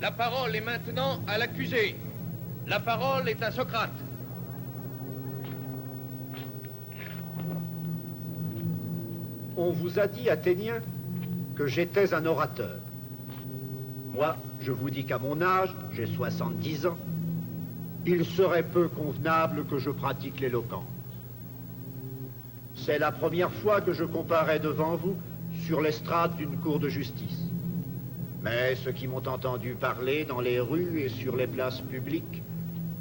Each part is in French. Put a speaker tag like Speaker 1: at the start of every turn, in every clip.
Speaker 1: La parole est maintenant à l'accusé. La parole est à Socrate.
Speaker 2: On vous a dit, Athéniens, que j'étais un orateur. Moi, je vous dis qu'à mon âge, j'ai 70 ans, il serait peu convenable que je pratique l'éloquence. C'est la première fois que je comparais devant vous sur l'estrade d'une cour de justice. Mais ceux qui m'ont entendu parler dans les rues et sur les places publiques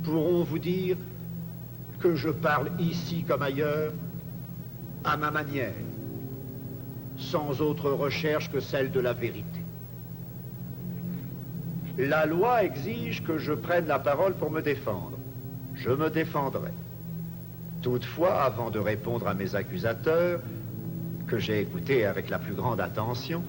Speaker 2: pourront vous dire que je parle ici comme ailleurs à ma manière, sans autre recherche que celle de la vérité. La loi exige que je prenne la parole pour me défendre. Je me défendrai. Toutefois, avant de répondre à mes accusateurs, que j'ai écoutés avec la plus grande attention,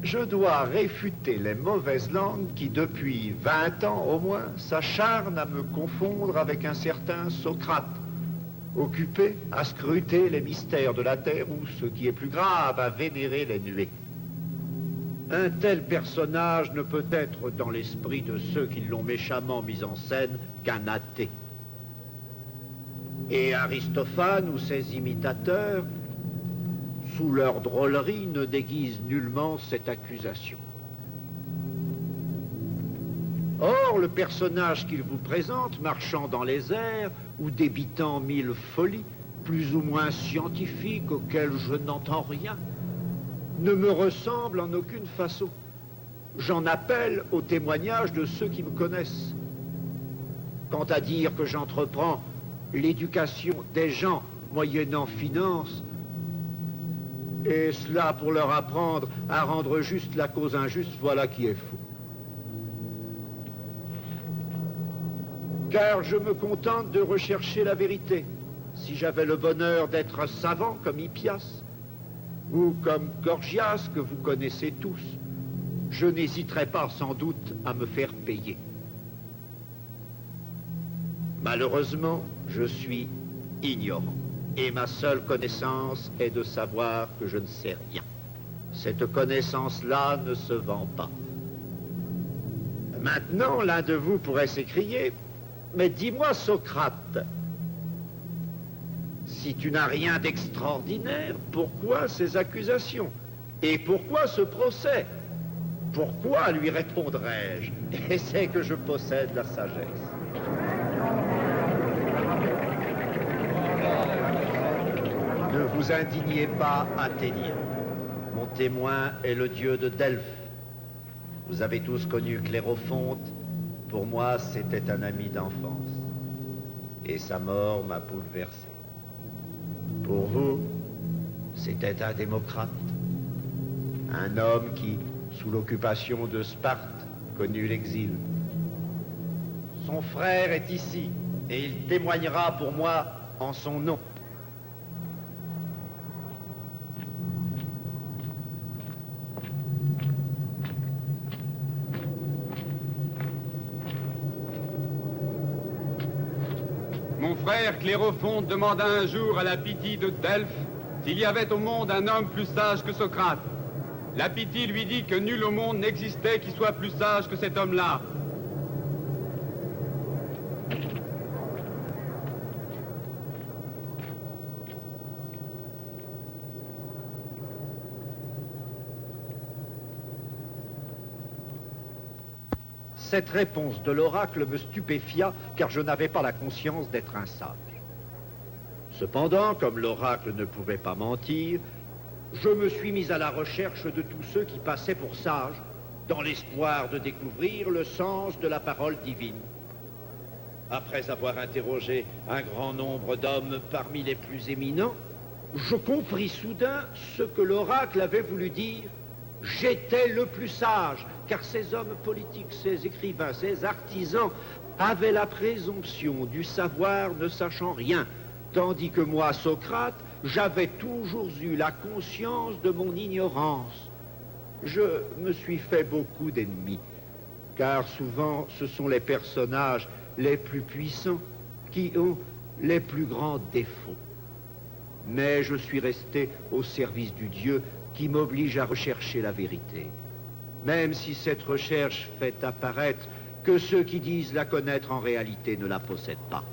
Speaker 2: je dois réfuter les mauvaises langues qui, depuis 20 ans au moins, s'acharnent à me confondre avec un certain Socrate, occupé à scruter les mystères de la terre ou, ce qui est plus grave, à vénérer les nuées. Un tel personnage ne peut être dans l'esprit de ceux qui l'ont méchamment mis en scène qu'un athée. Et Aristophane ou ses imitateurs, sous leur drôlerie, ne déguisent nullement cette accusation. Or, le personnage qu'il vous présente, marchant dans les airs ou débitant mille folies, plus ou moins scientifiques auxquelles je n'entends rien, ne me ressemble en aucune façon. J'en appelle au témoignage de ceux qui me connaissent. Quant à dire que j'entreprends l'éducation des gens moyennant finance, et cela pour leur apprendre à rendre juste la cause injuste, voilà qui est faux. Car je me contente de rechercher la vérité. Si j'avais le bonheur d'être savant comme Hippias, ou comme Gorgias, que vous connaissez tous, je n'hésiterais pas sans doute à me faire payer. Malheureusement, je suis ignorant, et ma seule connaissance est de savoir que je ne sais rien. Cette connaissance-là ne se vend pas. Maintenant, l'un de vous pourrait s'écrier, « Mais dis-moi, Socrate, si tu n'as rien d'extraordinaire, pourquoi ces accusations? Et pourquoi ce procès? Pourquoi, lui répondrai-je, et c'est que je possède la sagesse. Ne vous indignez pas, Athéniens. Mon témoin est le dieu de Delphes. Vous avez tous connu Clérophonte. Pour moi, c'était un ami d'enfance. Et sa mort m'a bouleversé. Pour vous, c'était un démocrate. Un homme qui, sous l'occupation de Sparte, connut l'exil. Son frère est ici, et il témoignera pour moi en son nom.
Speaker 3: Mon frère Clérophonte demanda un jour à la Pythie de Delphes s'il y avait au monde un homme plus sage que Socrate. La Pythie lui dit que nul au monde n'existait qui soit plus sage que cet homme-là.
Speaker 2: Cette réponse de l'oracle me stupéfia, car je n'avais pas la conscience d'être un sage. Cependant, comme l'oracle ne pouvait pas mentir, je me suis mis à la recherche de tous ceux qui passaient pour sages, dans l'espoir de découvrir le sens de la parole divine. Après avoir interrogé un grand nombre d'hommes parmi les plus éminents, je compris soudain ce que l'oracle avait voulu dire. J'étais le plus sage, car ces hommes politiques, ces écrivains, ces artisans avaient la présomption du savoir ne sachant rien, tandis que moi, Socrate, j'avais toujours eu la conscience de mon ignorance. Je me suis fait beaucoup d'ennemis, car souvent ce sont les personnages les plus puissants qui ont les plus grands défauts. Mais je suis resté au service du Dieu qui m'oblige à rechercher la vérité. même si cette recherche fait apparaître que ceux qui disent la connaître en réalité ne la possèdent pas.